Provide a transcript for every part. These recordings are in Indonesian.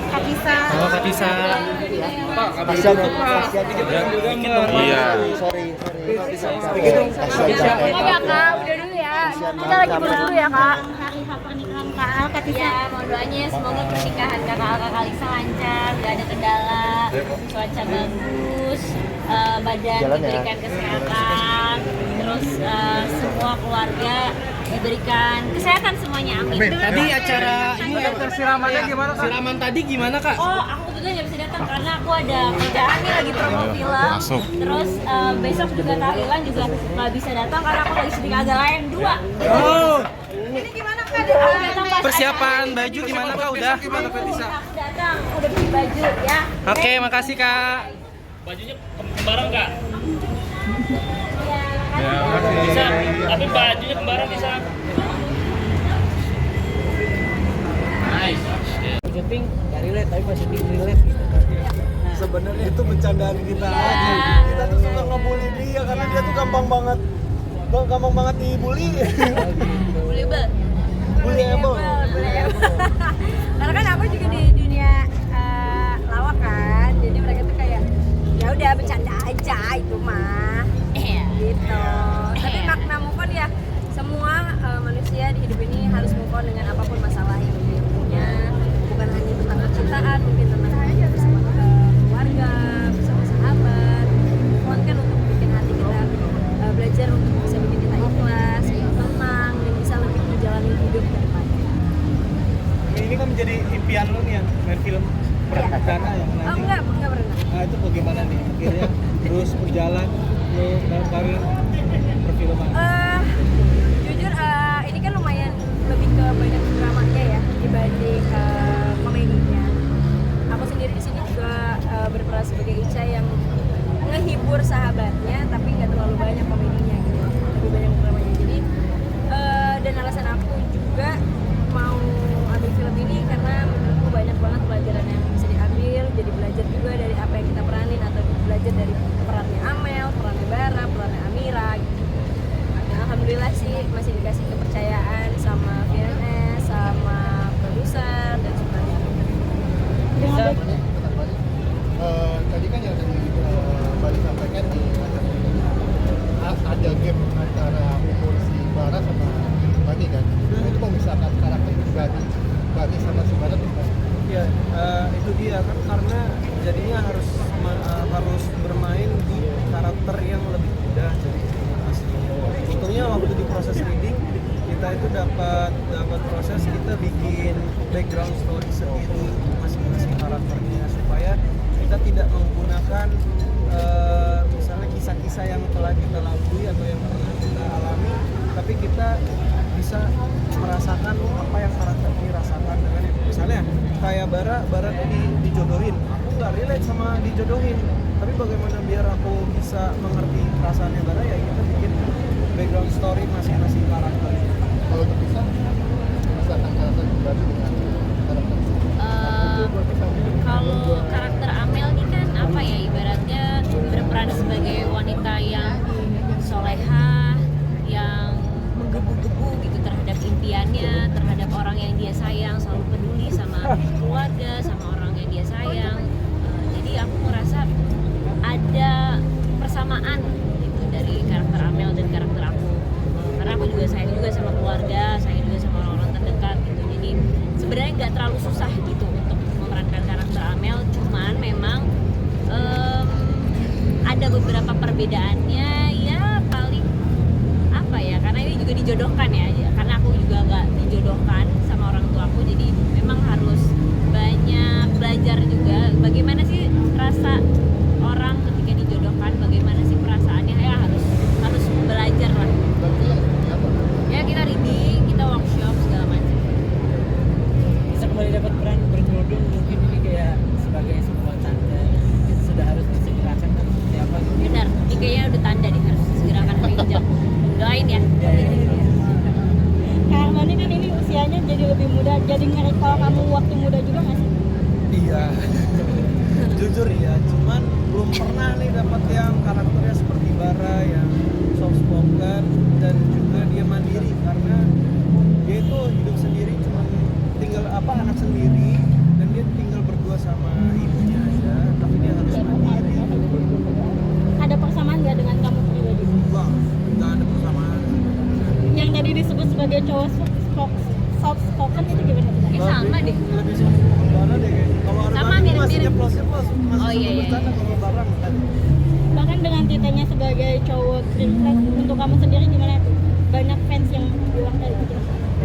Katisa. Oh, Kak Tisa. Kasihan juga. Iya. Sorry. Oh ya kak, udah dulu ya. Kita lagi dulu ya kak. Hari pernikahan Kak Al, Katisa. Ya, mohon doanya semoga pernikahan kakak Al Kak Lisa lancar, gak ada kendala, cuaca bagus, badan Jalan ya. diberikan kesehatan, terus semua keluarga diberikan kesehatan semuanya, amin. Tadi acara ini Siramannya gimana, Kak? Siraman tadi gimana, Kak? Oh, aku kebetulan nggak bisa datang karena aku ada kerjaan nih lagi promo film. Masuk. Terus besok juga tahlilan juga nggak bisa datang karena aku lagi syuting agak lain 2. Oh, Ini gimana Kak? Datang pas persiapan baju gimana, Kak? Udah? Gimana, Kak Tisa? aku datang, udah beli baju ya. Oke, makasih, Kak. Bajunya kembaran Kak? Ya, makasih. Bisa, tapi bajunya kembaran bisa. Nice. Syuting nggak relate tapi pas syuting relate gitu. Sebenarnya itu bercandaan kita aja. Kita tuh suka ngebully dia karena dia tuh gampang banget dibully. Bullyable. Bullyable. Karena kan aku juga di dunia lawak kan, jadi mereka tuh kayak ya udah bercanda aja itu mah, Iya. gitu. Tapi makna move on ya, semua manusia di hidup ini harus move on dengan apapun masalah yang dia punya, bukan hanya tentang percintaan, mungkin tentang bersama keluarga, bersama sahabat. Move on kan untuk bikin hati kita belajar untuk bisa bikin kita ikhlas, tenang, dan bisa lebih menjalani hidup ke depannya. Ini kan menjadi impian lu nih yang main film perdana yang Oh nanti. enggak pernah. Nah itu bagaimana nih akhirnya terus berjalan lu dalam karir perfilman. Jujur ini kan lumayan lebih ke banyak dramanya ya dibanding komedinya. Aku sendiri di sini juga berperan sebagai Ica yang ngehibur sahabatnya, tapi nggak terlalu banyak komedinya gitu, lebih banyak dramanya. Jadi dan alasan aku juga mau ambil film ini karena menurutku banyak banget pelajaran yang bisa diambil. Jadi belajar juga dari apa yang kita peranin, atau belajar dari perannya Amel, perannya Bara, perannya Amira gitu. Dan alhamdulillah sih masih dikasih kepercayaan sama VNS, sama produser dan sebagainya. Tadi kan yang Bali sampaikan di ada game antara umur si Bara sama Bani kan. Itu memisahkan karakter pribadi Bani sama si Bara tuh kan. Ya, itu dia kan karena jadinya harus bermain di karakter yang lebih mudah jadi aslinya. Untungnya waktu di proses reading kita itu dapat proses kita bikin background story sendiri masing-masing karakternya supaya kita tidak menggunakan misalnya kisah-kisah yang telah kita lalui atau yang pernah kita alami, tapi kita bisa merasakan apa yang karakter ini rasakan dengan misalnya kayak Bara tuh dijodohin, aku nggak relate sama dijodohin, tapi bagaimana biar aku bisa mengerti perasaannya Bara, ya kita bikin background story masing-masing karakter. Kalau terpisah, misalkan karakter pribadi dengan karakter Kalau karakter Amel ini kan apa ya, ibaratnya berperan sebagai wanita yang solehah, yang menggebu-gebu gitu terhadap impiannya, terhadap orang yang dia sayang, selalu peduli sama keluarga, sama orang yang dia sayang. Jadi aku merasa ada persamaan gitu dari karakter Amel dan karakter aku. Karena aku juga sayang juga sama keluarga, sayang juga sama orang-orang terdekat gitu. Jadi sebenarnya nggak terlalu susah gitu untuk memerankan karakter Amel, cuman memang ada beberapa perbedaannya ya, paling apa ya, karena ini juga dijodohkan ya, karena aku juga nggak dijodohkan sama orang tua aku, jadi memang harus banyak belajar juga bagaimana sih rasa orang ketika dijodohkan, bagaimana sih perasaannya, ya harus belajar lah ya. Kita reading, kita workshop segala macam. Bisa kembali dapat peran berkerudung, mungkin ini kayak sebagai sebuah tanda sudah harus disegerakan atau seperti apa gitu. Benar, ini kayaknya udah tanda nih, harus segerakan hijab. Doain ya. Kak Armani kan ini usianya jadi lebih muda, jadi ngeliat kalau kamu waktu muda juga nggak sih? Iya, jujur ya, cuman belum pernah nih dapat yang karakternya seperti Bara yang soft spoken dan juga dia mandiri, karena dia itu hidup sendiri, cuman tinggal anak sendiri, dan dia deh. lebih suka kembara deh kayaknya. Kalau Sama, Arbani masih mirip-mirip. nyeplos masih Oh, iya, suka iya. bercanda kalau barang kan. Bahkan dengan titanya sebagai cowok green flag, untuk kamu sendiri gimana tuh? Banyak fans yang bilang kayak gitu.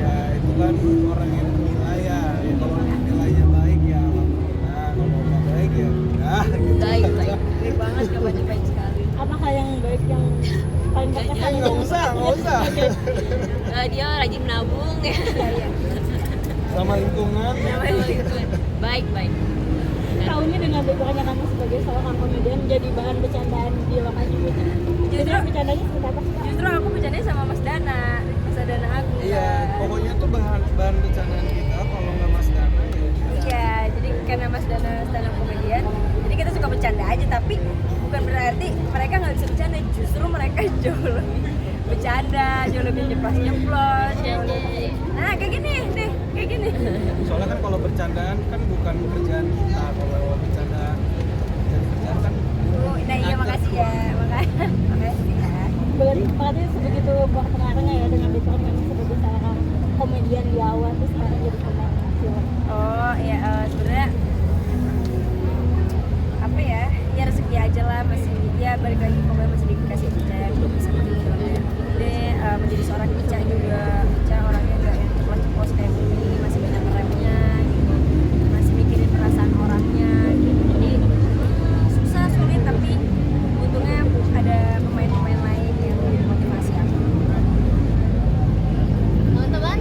Ya itu kan orang yang menilai ya. Ya kalau nilainya baik ya alhamdulillah, kalau nggak baik ya udah gitu. Baik, aja. baik. Baik banget, kabarnya baik sekali. Apakah yang baik yang paling berkesan? Nggak usah. Dia rajin menabung ya. Sama lingkungan. Baik, baik. Tahunnya dengan berperannya kamu sebagai seorang komedian jadi bahan bercandaan di lokasi gitu. Jadi bercandanya seperti apa sih? Justru aku bercandanya sama Mas Dana Agung. Iya, kan. pokoknya tuh bahan bercandaan kita kalau nggak Mas Dana ya. Iya, jadi karena Mas Dana stand up komedian, jadi kita suka bercanda aja, tapi bukan berarti mereka nggak bisa bercanda, justru mereka jauh lebih bercanda, jauh lebih nyeplos. Nah, kayak gini nih, kayak gini. Soalnya kan kalau bercandaan kan bukan kerjaan kita, kalau bercanda jadi kerjaan kan. Oh, nah iya makasih ya, makasih ya. Berarti sebegitu berpengaruhnya ya dengan berperan sebagai seorang komedian di awal terus sekarang jadi pemain film. Oh iya, sebenarnya apa ya? Ya rezeki aja lah, masih ya balik lagi pokoknya masih dikasih percaya untuk bisa menjadi menjadi seorang Ica juga. Ica orangnya nggak yang ceplos-ceplos kayak gini, masih banyak remnya gitu, masih mikirin perasaan orangnya gitu. Jadi susah sulit, tapi untungnya ada pemain-pemain lain yang lebih motivasi aku. Teman-teman,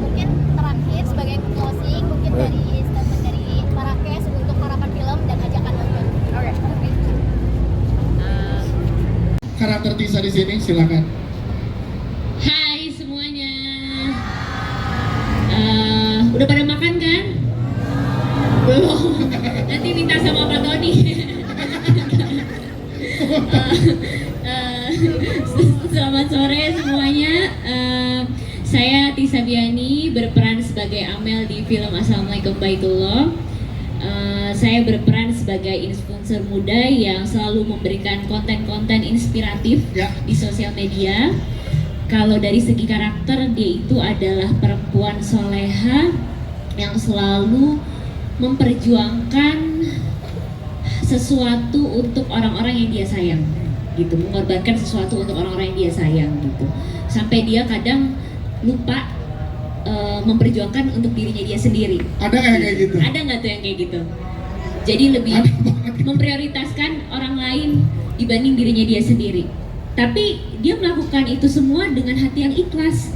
mungkin terakhir sebagai closing mungkin dari statement dari Marrakesh untuk harapan film dan ajakan nonton. Oke. Karakter Tisa di sini, silakan. Hai semuanya. Udah pada makan kan? Belum. Nanti minta sama Pak Tony. Selamat sore semuanya. Saya Tisa Biani, berperan sebagai Amel di film Assalamualaikum Baitullah. Saya berperan sebagai influencer muda yang selalu memberikan konten-konten inspiratif Ya. di sosial media. Kalau dari segi karakter, dia itu adalah perempuan soleha yang selalu memperjuangkan sesuatu untuk orang-orang yang dia sayang, gitu, mengorbankan sesuatu untuk orang-orang yang dia sayang, gitu, sampai dia kadang lupa memperjuangkan untuk dirinya dia sendiri. Ada nggak kayak gitu? Ada nggak tuh yang kayak gitu? Jadi lebih memprioritaskan orang lain dibanding dirinya dia sendiri. Tapi dia melakukan itu semua dengan hati yang ikhlas,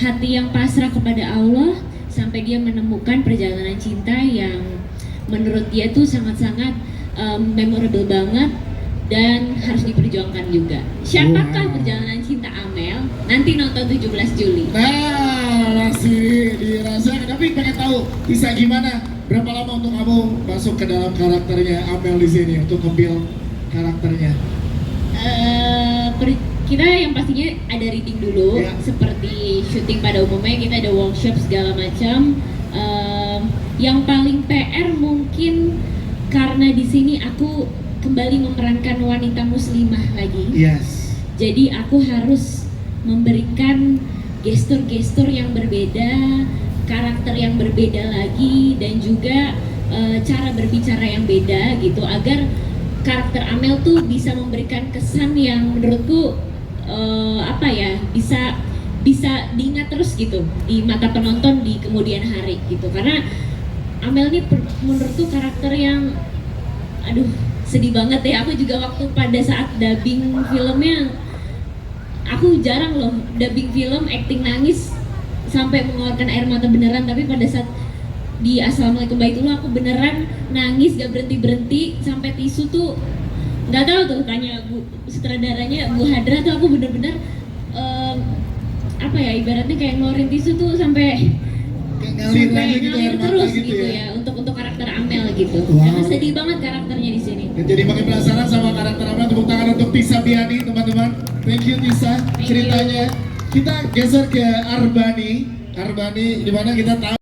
hati yang pasrah kepada Allah, sampai dia menemukan perjalanan cinta yang menurut dia tuh sangat-sangat memorable banget dan harus diperjuangkan juga. Siapakah perjalanan cinta Amel? Nanti nonton 17 Juli. Nah, masih dirasakan. Tapi pengen tahu, Tisa gimana? Berapa lama untuk kamu masuk ke dalam karakternya Amel di sini untuk nge-build karakternya? Kita yang pastinya ada reading dulu, Ya. seperti syuting pada umumnya kita ada workshop segala macam. Yang paling PR mungkin karena di sini aku kembali memerankan wanita muslimah lagi. Yes. Jadi aku harus memberikan gestur-gestur yang berbeda, karakter yang berbeda lagi, dan juga cara berbicara yang beda gitu, agar karakter Amel tuh bisa memberikan kesan yang menurutku bisa diingat terus gitu di mata penonton di kemudian hari gitu. Karena Amel ini menurutku karakter yang sedih banget ya. Aku juga waktu pada saat dubbing filmnya, aku jarang loh dubbing film acting nangis sampai mengeluarkan air mata beneran. Tapi pada saat di Assalamualaikum Baitullah aku beneran nangis gak berhenti sampai tisu tuh nggak tahu tuh, tanya Bu sutradaranya Bu Hadra tuh, aku bener-bener ibaratnya kayak ngeluarin tisu tuh sampai Ngalir lagi gitu, air mata terus gitu gitu ya. ya untuk karakter Amel gitu. Wow. Karena sedih banget karakternya di sini. Dan jadi makin penasaran sama karakter Amel. Tepuk tangan untuk Tisa Biani, teman-teman. Thank you Tisa ceritanya. Kita geser ke Arbani. Arbani, dimana kita tahu